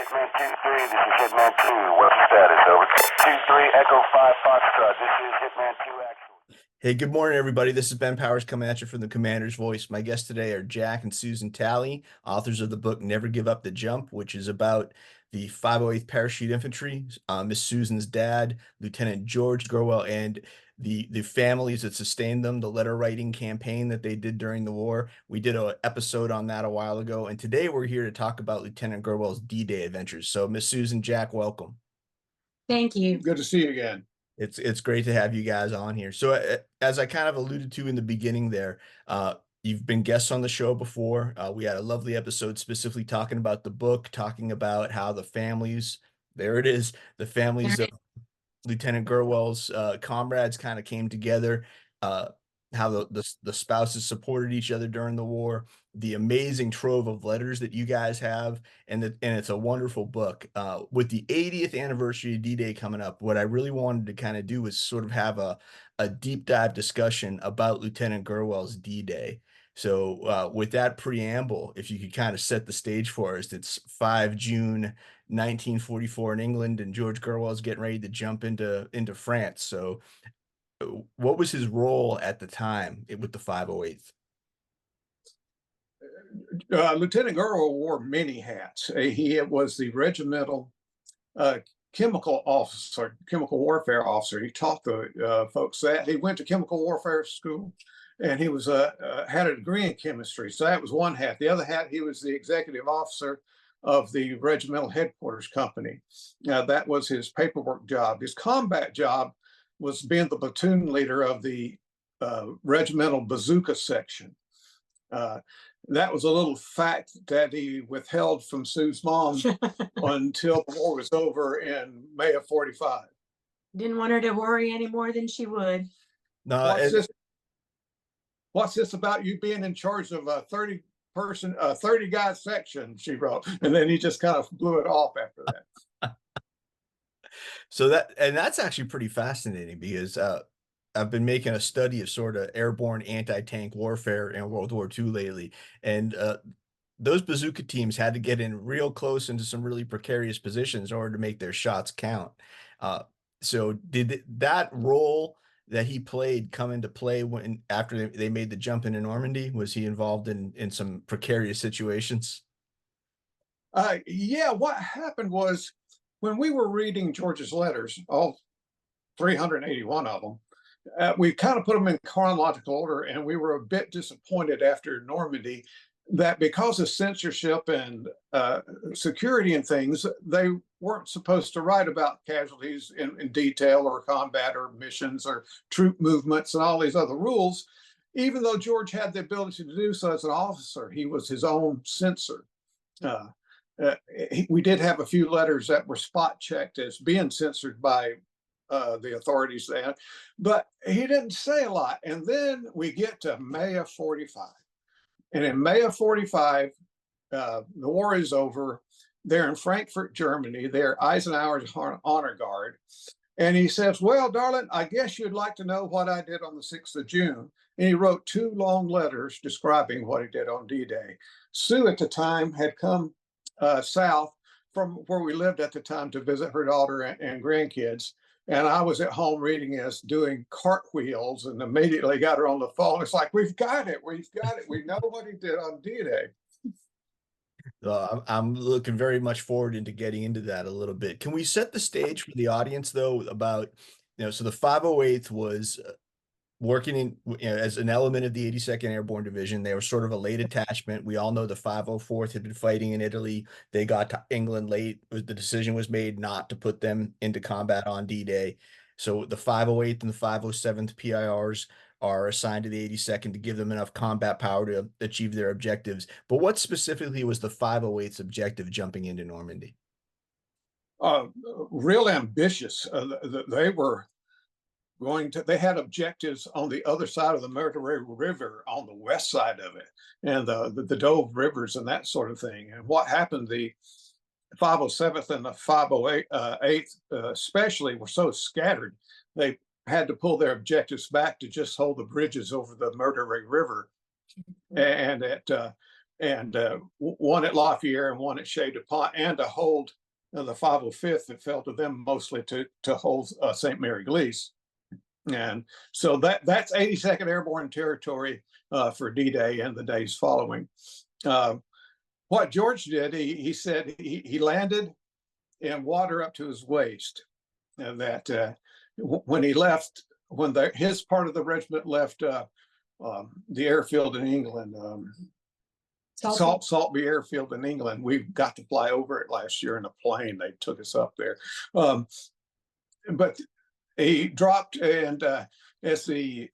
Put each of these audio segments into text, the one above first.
Hitman 2-3, this is Hitman 2. What's the status? Over. 2-3, Echo 5 Foxtrot. This is Hitman 2 actual. Hey, good morning, everybody. This is Ben Powers coming at you from the Commander's Voice. My guests today are Jack and Susan Talley, authors of the book Never Give Up the Jump, which is about the 508th Parachute Infantry, Miss Susan's dad, Lieutenant George Gurwell, and the families that sustained them, the letter writing campaign that they did during the war. We did an episode on that a while ago, and today we're here to talk about Lieutenant Gurwell's D-Day adventures. So, Miss Susan, Jack, welcome. Thank you. Good to see you again. It's great to have you guys on here. So as I kind of alluded to in the beginning there, you've been guests on the show before. We had a lovely episode specifically talking about the book, talking about how the families, there it is, the families of Lieutenant Gurwell's comrades kind of came together, how the spouses supported each other during the war, the amazing trove of letters that you guys have, and it's a wonderful book. With the 80th anniversary of D-Day coming up, what I really wanted to kind of do was sort of have a deep dive discussion about Lieutenant Gurwell's D-Day. So with that preamble, if you could kind of set the stage for us, it's 5 June 1944 in England, and George Gurwell's getting ready to jump into France. So what was his role at the time with the 508th? Lieutenant Gurwell wore many hats. He was the regimental chemical officer, chemical warfare officer. He taught the folks that. He went to chemical warfare school, and he was had a degree in chemistry. So that was one hat. The other hat, he was the executive officer of the regimental headquarters company. That was his paperwork job. His combat job was being the platoon leader of the regimental bazooka section. That was a little fact that he withheld from Sue's mom until the war was over in May of 45. Didn't want her to worry any more than she would. No, what's this about you being in charge of a 30 guy section, she wrote. And then he just kind of blew it off after that. So that's actually pretty fascinating, because I've been making a study of sort of airborne anti-tank warfare in World War II lately, and those bazooka teams had to get in real close into some really precarious positions in order to make their shots count. So did that role that he played come into play after they made the jump into Normandy? Was he involved in some precarious situations? Yeah, what happened was, when we were reading George's letters, all 381 of them, we kind of put them in chronological order, and we were a bit disappointed after Normandy that because of censorship and security and things, they weren't supposed to write about casualties in detail, or combat, or missions, or troop movements, and all these other rules. Even though George had the ability to do so as an officer, he was his own censor. We did have a few letters that were spot checked as being censored by the authorities then, but he didn't say a lot. And then we get to May of 45. And in May of 45, the war is over. They're in Frankfurt, Germany. They're Eisenhower's honor guard. And he says, "Well, darling, I guess you'd like to know what I did on the 6th of June. And he wrote 2 long letters describing what he did on D-Day. Sue at the time had come south from where we lived at the time to visit her daughter and grandkids. And I was at home reading this, doing cartwheels, and immediately got her on the phone. It's like, we've got it. We know what he did on D-Day. I'm looking very much forward into getting into that a little bit. Can we set the stage for the audience, though, about, so the 508th was working in, as an element of the 82nd Airborne Division. They were sort of a late attachment. We all know the 504th had been fighting in Italy. They got to England late. The decision was made not to put them into combat on D-Day. So the 508th and the 507th PIRs are assigned to the 82nd to give them enough combat power to achieve their objectives. But what specifically was the 508th's objective jumping into Normandy? Real ambitious. They were they had objectives on the other side of the Mercury River, on the west side of it, and the Dove Rivers and that sort of thing. And what happened, the 507th and the 508th especially were so scattered, they had to pull their objectives back to just hold the bridges over the Mercury River. And at and one at Fière and one at Chez du Pont, and to hold the 505th that fell to them mostly to hold St. Mary Glees. And so that's 82nd Airborne Territory for D-Day and the days following. What George did, he said he landed in water up to his waist, and that when he left, when his part of the regiment left the airfield in England, Saltby Airfield in England, we got to fly over it last year in a plane. They took us up there, but he dropped, and as the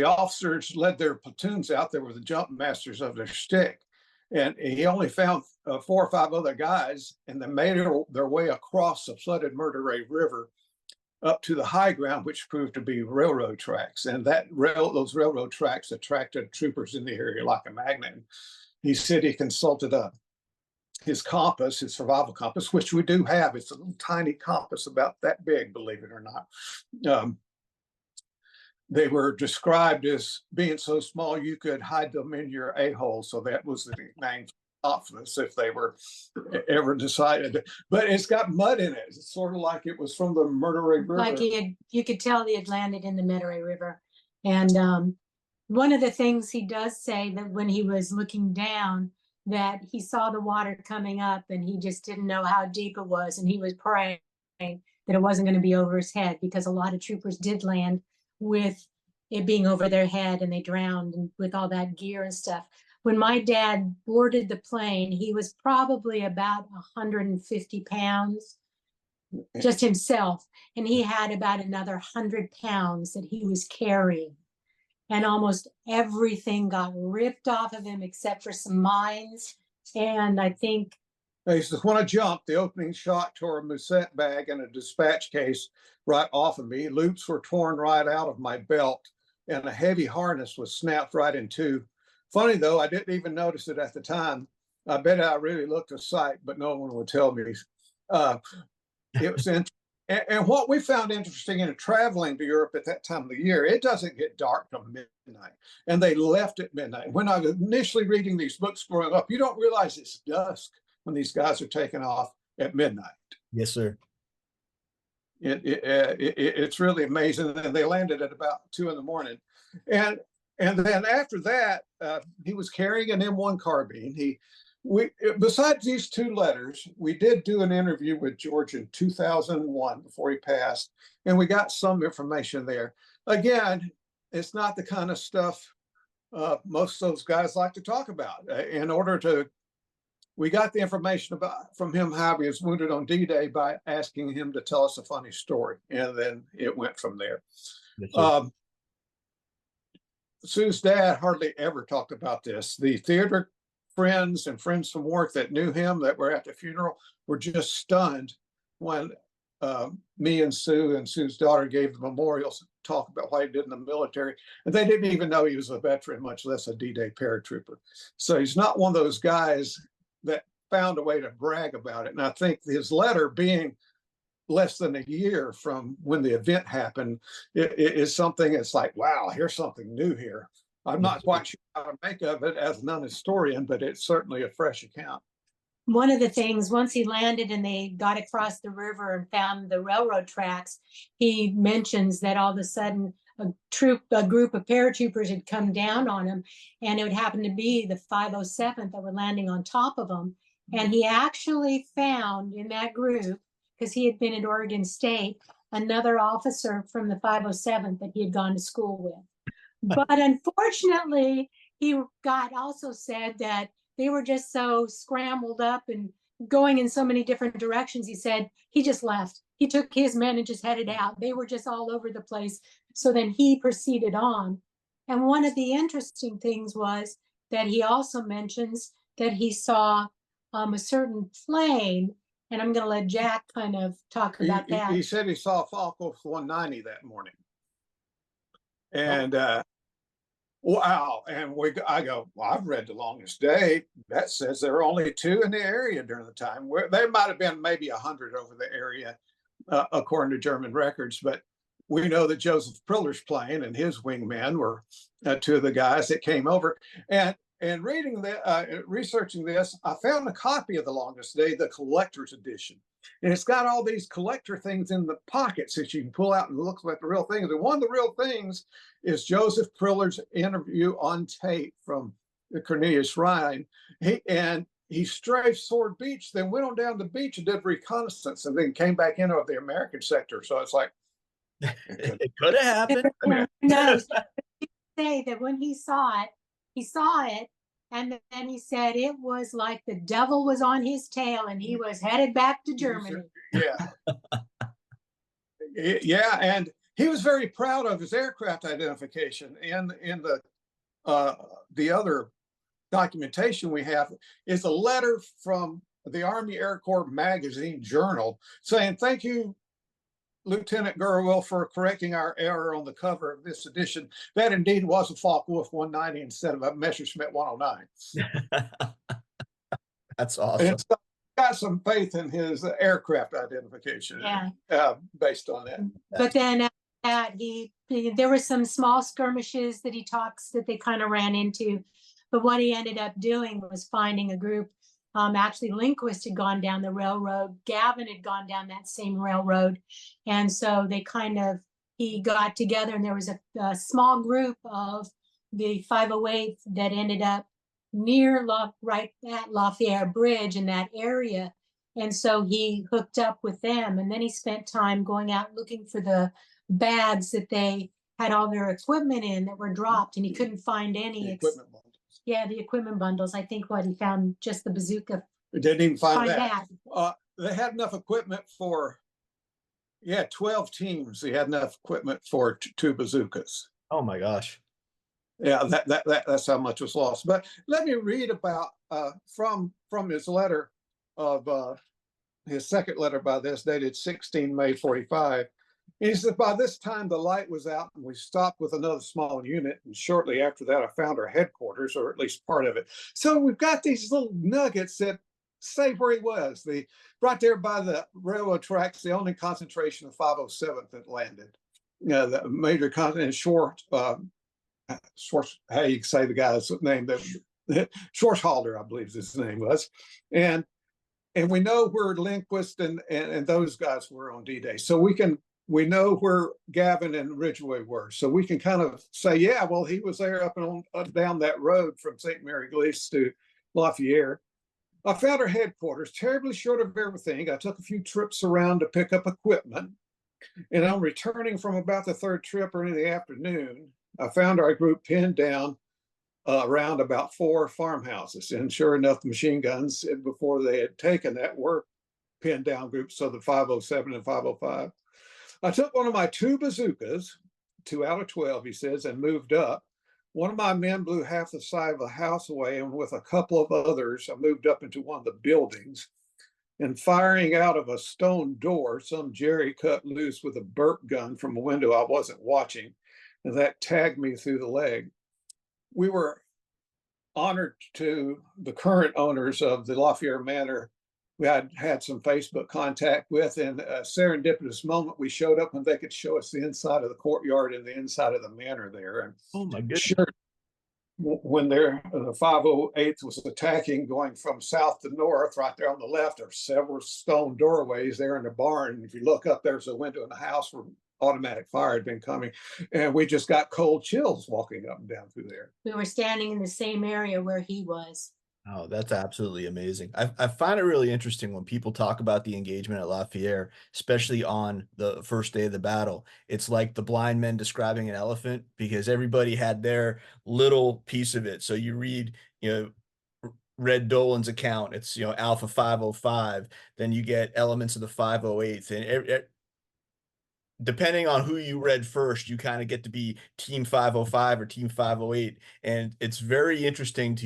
officers led their platoons out, there were the jump masters of their stick, and he only found 4 or 5 other guys, and they made their way across the flooded Murderay River up to the high ground, which proved to be railroad tracks. And those railroad tracks attracted troopers in the area like a magnet. He said he consulted his compass, his survival compass, which we do have. It's a little tiny compass about that big, believe it or not. They were described as being so small you could hide them in your a-hole. So that was the name Confidence if they were ever decided. But it's got mud in it. It's sort of like it was from the Murderay River. Like you could tell he had landed in the Murderay River. And one of the things he does say that when he was looking down, that he saw the water coming up and he just didn't know how deep it was. And he was praying that it wasn't going to be over his head, because a lot of troopers did land with it being over their head and they drowned with all that gear and stuff. When my dad boarded the plane, he was probably about 150 pounds, just himself. And he had about another 100 pounds that he was carrying. And almost everything got ripped off of him except for some mines. And I think he says, when I jumped, the opening shot tore a musette bag and a dispatch case right off of me. Loops were torn right out of my belt, and a heavy harness was snapped right in two. Funny though, I didn't even notice it at the time. I bet I really looked a sight, but no one would tell me. It was interesting. And what we found interesting in traveling to Europe at that time of the year, it doesn't get dark till midnight. And they left at midnight. When I was initially reading these books growing up, you don't realize it's dusk when these guys are taking off at midnight. Yes, sir. It's really amazing. And they landed at about 2 a.m. And then after that, he was carrying an M1 carbine. Besides these 2 letters, we did do an interview with George in 2001 before he passed, and we got some information there. Again, it's not the kind of stuff most of those guys like to talk about. We got the information from him how he was wounded on D-Day by asking him to tell us a funny story, and then it went from there. Sue's dad hardly ever talked about this. The theater friends and friends from work that knew him that were at the funeral were just stunned when me and Sue's daughter gave the memorial talk about what he did in the military. And they didn't even know he was a veteran, much less a D-Day paratrooper. So he's not one of those guys that found a way to brag about it. And I think his letter being less than a year from when the event happened, it is something that's like, wow, here's something new here. I'm not quite sure how to make of it as a non-historian, but it's certainly a fresh account. one of the things, once he landed and they got across the river and found the railroad tracks, he mentions that all of a sudden a group of paratroopers had come down on him, and it would happen to be the 507th that were landing on top of him. And he actually found in that group, because he had been at Oregon State, another officer from the 507th that he had gone to school with. But unfortunately, he got also said that they were just so scrambled up and going in so many different directions. He said he just left. He took his men and just headed out. They were just all over the place. So then he proceeded on. And one of the interesting things was that he also mentions that he saw a certain plane, and I'm going to let Jack kind of talk about that. He said he saw Falco 190 that morning. And wow. And I go, well, I've read The Longest Day. That says there were only 2 in the area during the time. Where there might have been maybe 100 over the area, according to German records. But we know that Joseph Priller's plane and his wingmen were 2 of the guys that came over. And and researching this, I found a copy of The Longest Day, the collector's edition. And it's got all these collector things in the pockets that you can pull out and look at the real things. And one of the real things is Joseph Priller's interview on tape from the Cornelius Rhine. He strafed Sword Beach, then went on down the beach and did reconnaissance, and then came back into the American sector. So it's like, it could have happened. No, say that when he saw it, and then he said it was like the devil was on his tail and he was headed back to Germany. Yeah. Yeah, and he was very proud of his aircraft identification. And in the other documentation we have is a letter from the Army Air Corps magazine journal saying, "Thank you, Lieutenant Gurwell, for correcting our error on the cover of this edition. That indeed was a Focke-Wulf 190 instead of a Messerschmitt 109. That's awesome. And so got some faith in his aircraft identification. Yeah. Based on that. But then after that, there were some small skirmishes that he talks that they kind of ran into. But what he ended up doing was finding a group. Actually, Lindquist had gone down the railroad. Gavin had gone down that same railroad. And so he got together, and there was a small group of the 508th that ended up near right at Lafayette Bridge in that area. And so he hooked up with them, and then he spent time going out looking for the bags that they had all their equipment in that were dropped, and he couldn't find any. Yeah, the equipment bundles. I think he found just the bazooka. They didn't even find that. They had enough equipment for 12 teams. They had enough equipment for 2 bazookas. Oh my gosh. Yeah, that's how much was lost. But let me read about from his letter of his second letter by this, dated 16 May 45. He said, "By this time the light was out and we stopped with another small unit. And shortly after that, I found our headquarters, or at least part of it." So we've got these little nuggets that say where he was. Right there by the railroad tracks, the only concentration of 507th that landed. The major continent, Schwartz, how you say the guy's name, Schwarzhalder, I believe his name was. And we know where Lindquist and those guys were on D-Day. So we know where Gavin and Ridgway were. So we can kind of say, yeah, well, he was there up down that road from St. Mary Glees to Lafayette. I found our headquarters terribly short of everything. I took a few trips around to pick up equipment. And on returning from about the third trip early in the afternoon, I found our group pinned down around about 4 farmhouses. And sure enough, the machine guns, before they had taken that, were pinned down groups, so the 507 and 505. I took one of my 2 bazookas, 2 out of 12, he says, and moved up. One of my men blew half the side of a house away, and with a couple of others, I moved up into one of the buildings. And firing out of a stone door, some Jerry cut loose with a burp gun from a window I wasn't watching, and that tagged me through the leg. We were honored to the current owners of the Lafayette Manor. We had some Facebook contact with, and a serendipitous moment, we showed up and they could show us the inside of the courtyard and the inside of the manor there. And oh my goodness. Sure, when the 508th was attacking, going from south to north, right there on the left, there are several stone doorways there in the barn. And if you look up, there's a window in the house where automatic fire had been coming. And we just got cold chills walking up and down through there. We were standing in the same area where he was. Oh, that's absolutely amazing. I find it really interesting when people talk about the engagement at Lafayette, especially on the first day of the battle. It's like the blind men describing an elephant, because everybody had their little piece of it. So you read, Red Dolan's account, it's, Alpha 505, then you get elements of the 508th, and depending on who you read first, you kind of get to be Team 505 or Team 508. And it's very interesting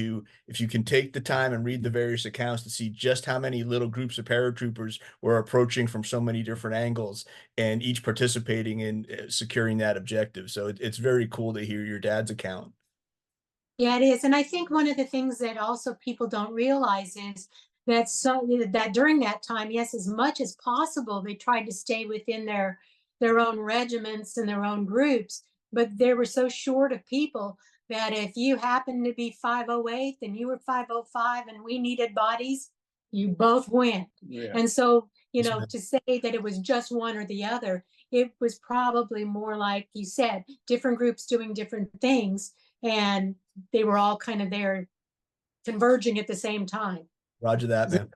if you can take the time and read the various accounts, to see just how many little groups of paratroopers were approaching from so many different angles, and each participating in securing that objective. So it's very cool to hear your dad's account. Yeah, it is. And I think one of the things that also people don't realize is that during that time, yes, as much as possible, they tried to stay within their own regiments and their own groups, but they were so short of people that if you happened to be 508 and you were 505 and we needed bodies, you both went. Yeah. And so, to say that it was just one or the other, it was probably more like you said, different groups doing different things, and they were all kind of there converging at the same time. Roger that, man.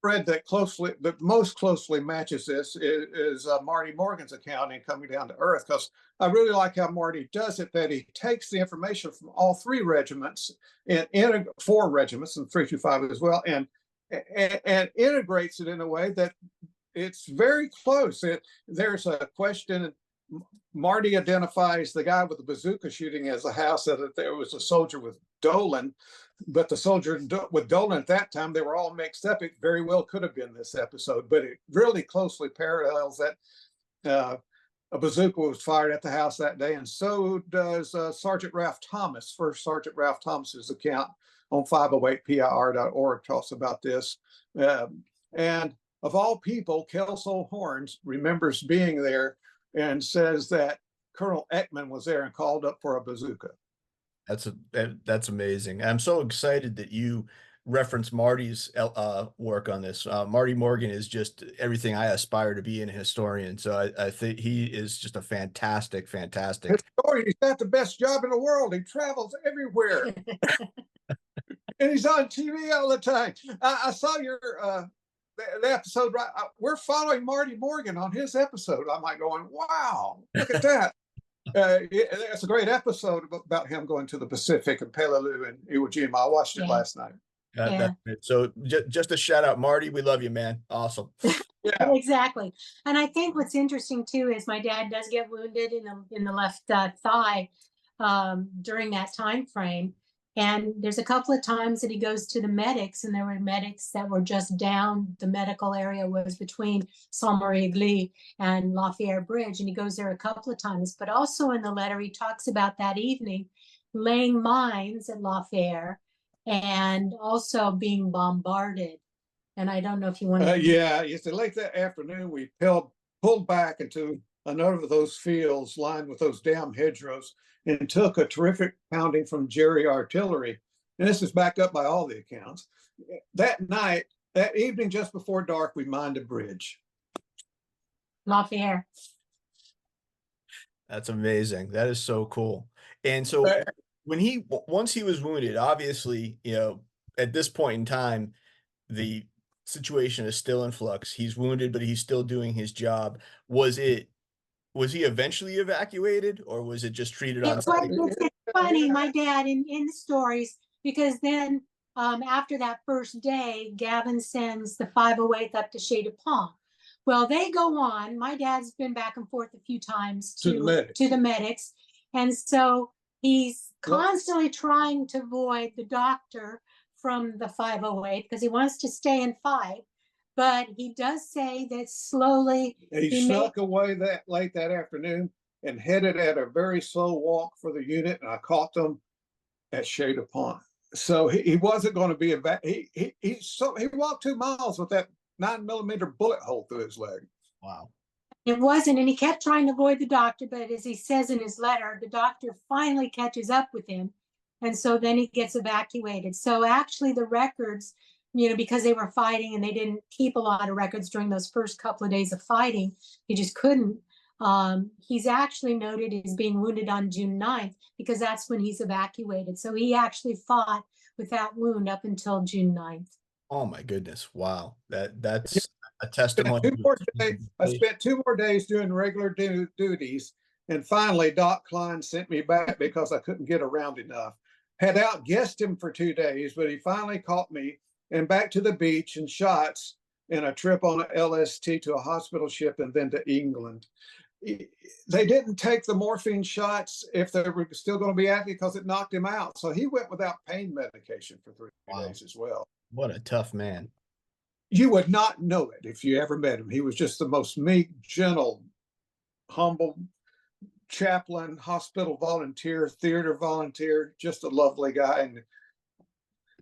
Thread that most closely matches this is Marty Morgan's account in Coming Down to Earth, because I really like how Marty does it, that he takes the information from all three regiments and four regiments and 325 as well, and integrates it in a way that it's very close. There's a question. Marty identifies the guy with the bazooka shooting as a house, that there was a soldier with Dolan, but the soldier with Dolan at that time, they were all mixed up. It very well could have been this episode, but it really closely parallels that a bazooka was fired at the house that day. And so does Sergeant Ralph Thomas. First Sergeant Ralph Thomas's account on 508pir.org talks about this. And of all people, Kelso Horns remembers being there and says that Colonel Ekman was there and called up for a bazooka. That's amazing. I'm so excited that you reference Marty's work on this. Marty Morgan is just everything I aspire to be in a historian. So I think he is just a fantastic. Historian, he's got the best job in the world. He travels everywhere. And he's on TV all the time. I saw your the episode, right? We're following Marty Morgan on his episode. I'm like going, wow, look at that. It's a great episode about him going to the Pacific and Peleliu and Iwo Jima. I watched it last night. So just a shout out, Marty. We love you, man. Awesome. Yeah, exactly. And I think what's interesting too is my dad does get wounded in the left thigh during that time frame. And there's a couple of times that he goes to the medics, and there were medics that were just down. The medical area was between Saint-Marie-Église and La Fière Bridge, and he goes there a couple of times. But also in the letter, he talks about that evening laying mines at La Fière and also being bombarded. And I don't know if you want to. Yeah, you said late that afternoon, we pulled back into another of those fields lined with those damn hedgerows, and took a terrific pounding from Jerry artillery. And this is backed up by all the accounts. That evening, just before dark, we mined a bridge. La Fière. That's amazing. That is so cool. And so once he was wounded, obviously, at this point in time, the situation is still in flux. He's wounded, but he's still doing his job. Was he eventually evacuated, or was it just treated on site? It's funny, my dad in the stories, because then after that first day, Gavin sends the 508th up to Chez de Pont. Well, they go on. My dad's been back and forth a few times to the medics. And so he's constantly trying to avoid the doctor from the 508 because he wants to stay and fight. But he does say that slowly he snuck away that late that afternoon and headed at a very slow walk for the unit, and I caught them at Chez de Pont. So he wasn't going to be he walked 2 miles with that 9mm bullet hole through his leg. Wow. It wasn't, and he kept trying to avoid the doctor, but as he says in his letter, the doctor finally catches up with him, and so then he gets evacuated. So actually the records, because they were fighting and they didn't keep a lot of records during those first couple of days of fighting, he just couldn't. He's actually noted as being wounded on June 9th because that's when he's evacuated. So he actually fought with that wound up until June 9th. Oh my goodness. Wow. That's a testimony. I spent 2 more days doing regular duties, and finally Doc Klein sent me back because I couldn't get around enough. Had outguessed him for 2 days, but he finally caught me, and back to the beach and shots and a trip on an LST to a hospital ship and then to England. They didn't take the morphine shots if they were still going to be active because it knocked him out. So he went without pain medication for 3 days as well. What a tough man. You would not know it if you ever met him. He was just the most meek, gentle, humble chaplain, hospital volunteer, theater volunteer, just a lovely guy. And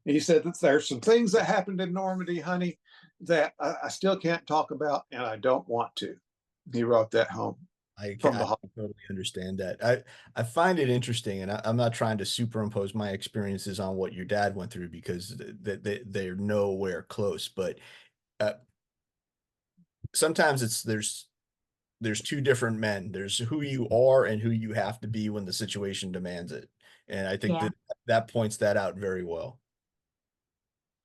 he said that there's some things that happened in Normandy, honey, that I still can't talk about, and I don't want to. He wrote that home. from the I totally understand that. I find it interesting, and I'm not trying to superimpose my experiences on what your dad went through because they're nowhere close. But uh, sometimes there's two different men. There's who you are and who you have to be when the situation demands it. And I think Yeah. that points that out very well.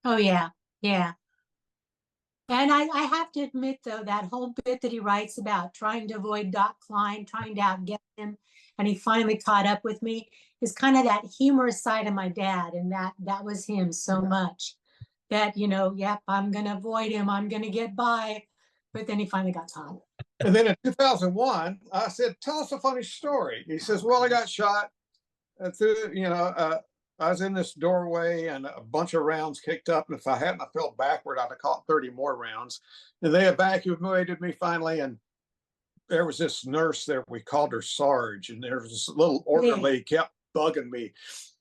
Oh, yeah. Yeah. And I have to admit, though, that whole bit that he writes about trying to avoid Doc Klein, trying to outget him, and he finally caught up with me, is kind of that humorous side of my dad. And that was him so much that, yep, I'm going to avoid him. I'm going to get by. But then he finally got caught. And then in 2001, I said, tell us a funny story. He says, well, I got shot through, I was in this doorway and a bunch of rounds kicked up. And if I hadn't, I fell backward, I'd have caught 30 more rounds. And they evacuated me finally. And there was this nurse there. We called her Sarge. And there was this little orderly kept bugging me.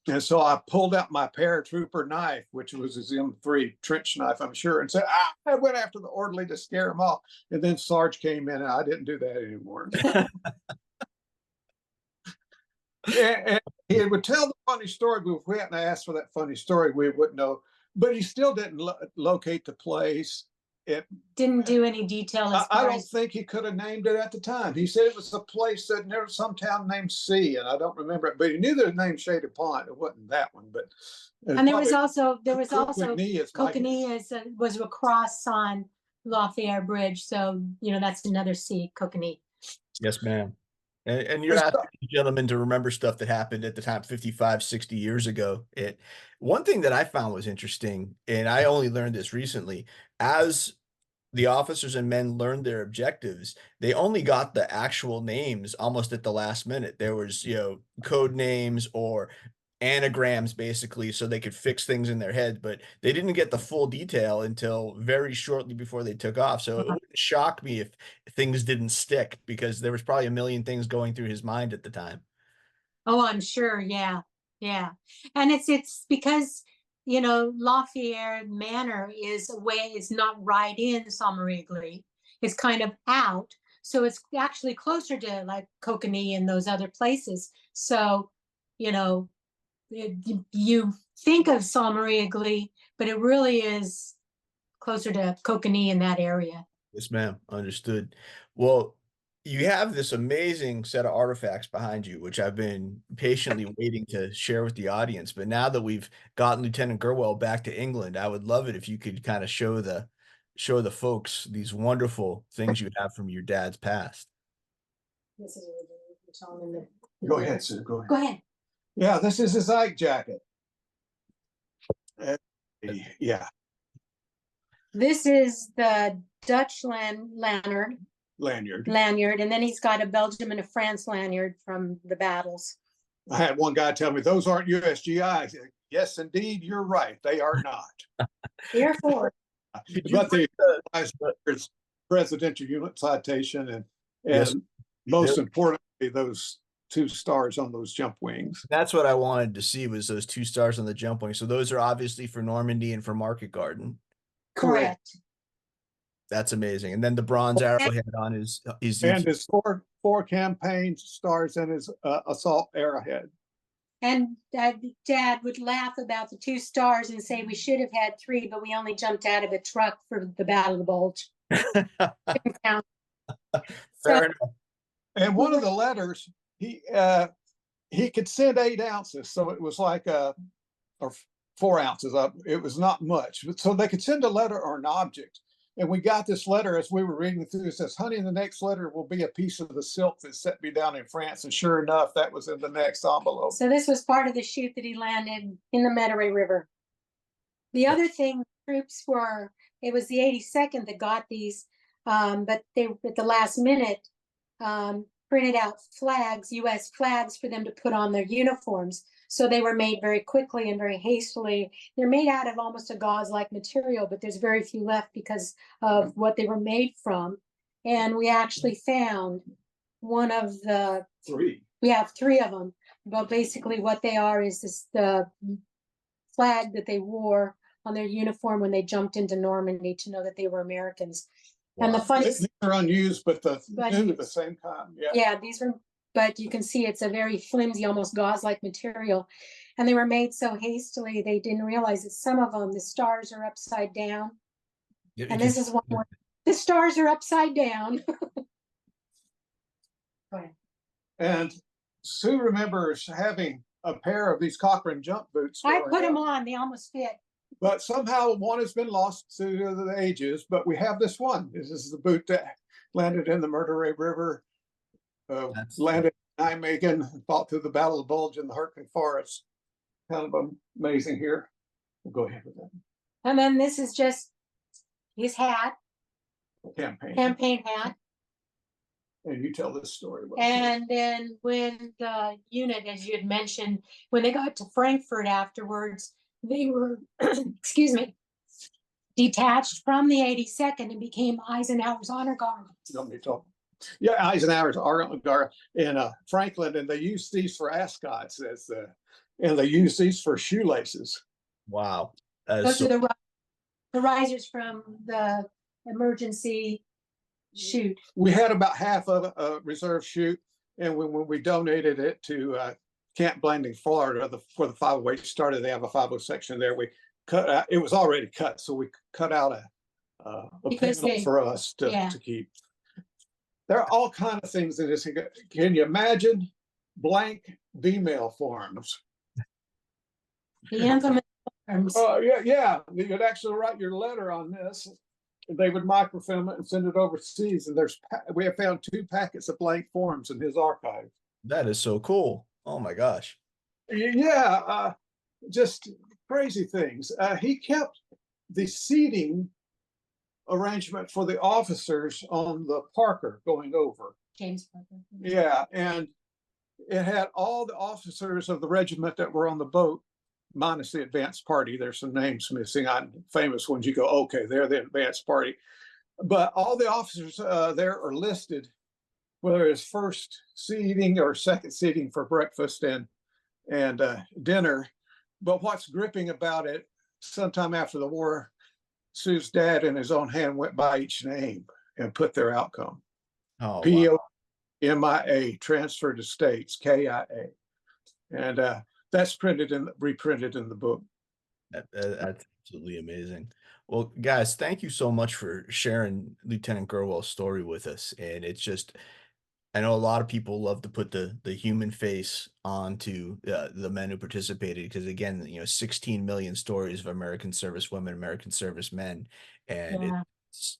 And so I pulled out my paratrooper knife, which was his M3 trench knife, I'm sure, and said, I went after the orderly to scare him off. And then Sarge came in and I didn't do that anymore. And he would tell the funny story, but if we hadn't asked for that funny story, we wouldn't know. But he still didn't locate the place. It didn't do any detail. I don't think he could have named it at the time. He said it was a place that there was some town named C, and I don't remember it. But he knew the name Shady Pond. It wasn't that one, but and there was also Kokanee was across on Fière Bridge. So that's another C, Kokanee. Yes, ma'am. And you're asking gentlemen to remember stuff that happened at the time 55, 60 years ago. One thing that I found was interesting, and I only learned this recently, as the officers and men learned their objectives, they only got the actual names almost at the last minute. There was, code names or anagrams basically so they could fix things in their head, but they didn't get the full detail until very shortly before they took off. So it wouldn't shock me if things didn't stick because there was probably a million things going through his mind at the time. Oh, I'm sure. Yeah. Yeah. And it's because, Fière Manor is not right in Sommerigli. It's kind of out. So it's actually closer to like Kokanee and those other places. So, you think of Sommerigli, but it really is closer to Kokanee in that area. Yes, ma'am. Understood. Well, you have this amazing set of artifacts behind you, which I've been patiently waiting to share with the audience. But now that we've gotten Lieutenant Gurwell back to England, I would love it if you could kind of show the folks these wonderful things you have from your dad's past. This is Go ahead, Sue. Go ahead. Go ahead. Yeah, this is his Ike jacket. Yeah. This is the Dutch lanyard, and then he's got a Belgium and a France lanyard from the battles. I had one guy tell me those aren't USGIs. Yes, indeed, you're right. They are not. Air Force. But the presidential unit citation and Yes. most importantly, those 2 stars on those jump wings. That's what I wanted to see was those 2 stars on the jump wing. So those are obviously for Normandy and for Market Garden. Correct. That's amazing. And then the bronze arrowhead on his and his four campaign stars in his assault arrowhead. And Dad would laugh about the 2 stars and say we should have had 3, but we only jumped out of a truck for the Battle of the Bulge. Fair enough. And one of the letters, he could send 8 ounces, so it was like or 4 ounces up. It was not much, so they could send a letter or an object. And we got this letter as we were reading through. It says, honey, the next letter will be a piece of the silk that set me down in France. And sure enough, that was in the next envelope. So this was part of the chute that he landed in the Medway River. The other thing, troops it was the 82nd that got these, but they, at the last minute, printed out flags, U.S. flags for them to put on their uniforms. So they were made very quickly and very hastily. They're made out of almost a gauze-like material, but there's very few left because of what they were made from. And we actually found one of the 3. We have 3 of them, but basically what they are is the flag that they wore on their uniform when they jumped into Normandy to know that they were Americans. And the funniest, These are unused, but the But new, used. the same kind. Yeah. yeah, these were, but you can see it's a very flimsy, almost gauze-like material. And they were made so hastily, they didn't realize that some of them, the stars are upside down. And this is one where the stars are upside down. Go ahead. And Sue remembers having a pair of these Cochrane jump boots. I growing put them up. on, they almost fit. But somehow one has been lost to the ages, but we have this one. This is the boot that landed in the Murderay River, landed in Nijmegen, fought through the Battle of the Bulge in the Hurtgen Forest. Kind of amazing here. We'll go ahead with that. And then this is just his hat, Campaign. hat. And you tell this story. And then when the unit, as you had mentioned, when they got to Frankfurt afterwards, they were, excuse me, detached from the 82nd and became Eisenhower's honor guard. Don't need to talk. Yeah, Eisenhower's honor guard in Franklin, and they use these for ascots and they use these for shoelaces. Wow. Those are the risers from the emergency chute. We had about half of a reserve chute, and when we donated it to Camp Blanding, Florida, for the 508 started, they have a 50 section there. We cut out, it was already cut, so we cut out a panel for us to keep. There are all kinds of things in this. Can you imagine blank female forms? The infamous forms. Yeah. You could actually write your letter on this. They would microfilm it and send it overseas. And we have found 2 packets of blank forms in his archive. That is so cool. Oh my gosh. Yeah, just crazy things. He kept the seating arrangement for the officers on the Parker going over. James Parker. Yeah, and it had all the officers of the regiment that were on the boat, minus the advance party. There's some names missing on famous ones. You go, okay, they're the advance party. But all the officers there are listed, whether it's first seating or second seating for breakfast and dinner. But what's gripping about it, sometime after the war, Sue's dad in his own hand went by each name and put their outcome. Oh, P-O-M-I-A, transferred to states, K-I-A. And that's reprinted in the book. That's absolutely amazing. Well, guys, thank you so much for sharing Lieutenant Gurwell's story with us. And it's just, I know a lot of people love to put the human face onto the men who participated, because again, 16 million stories of American service women, American service men, and it's,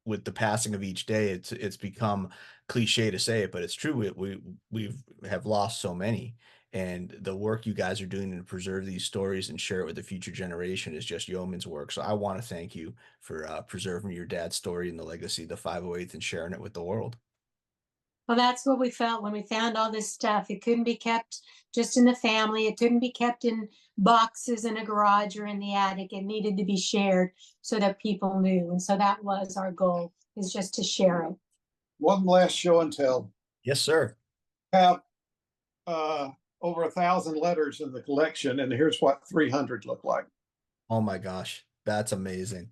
with the passing of each day, it's become cliche to say it, but it's true. We have lost so many, and the work you guys are doing to preserve these stories and share it with the future generation is just yeoman's work. So I want to thank you for preserving your dad's story and the legacy of the 508th and sharing it with the world. Well, that's what we felt when we found all this stuff. It couldn't be kept just in the family. It couldn't be kept in boxes in a garage or in the attic. It needed to be shared so that people knew. And so that was our goal, is just to share it. One last show and tell. Yes, sir. Have over 1,000 letters in the collection, and here's what 300 look like. Oh my gosh, that's amazing.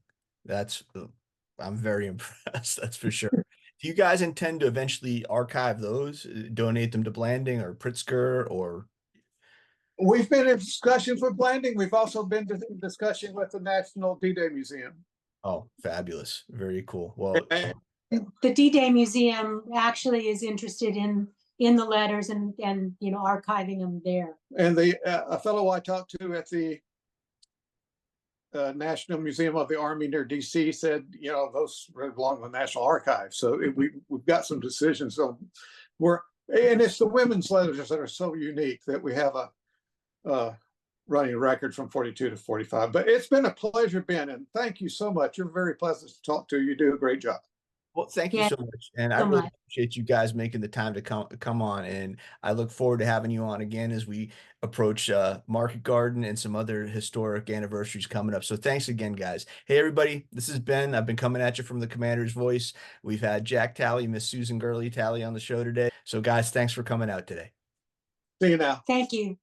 I'm very impressed. That's for sure. Do you guys intend to eventually archive those, donate them to Blanding or Pritzker, or? We've been in discussions with Blanding. We've also been in discussion with the National D-Day Museum. Oh, fabulous. Very cool. Well, the D-Day Museum actually is interested in the letters and archiving them there. And a fellow I talked to at the National Museum of the Army near DC said, those belong to the National Archives. So we've got some decisions. So and it's the women's letters that are so unique that we have a running record from 42 to 45. But it's been a pleasure, Ben, and thank you so much. You're very pleasant to talk to. You do a great job. Well, thank you so much. And I really appreciate you guys making the time to come on. And I look forward to having you on again as we approach Market Garden and some other historic anniversaries coming up. So thanks again, guys. Hey, everybody, this is Ben. I've been coming at you from the Commander's Voice. We've had Jack Talley, Miss Susan Gurley Talley on the show today. So guys, thanks for coming out today. See you now. Thank you.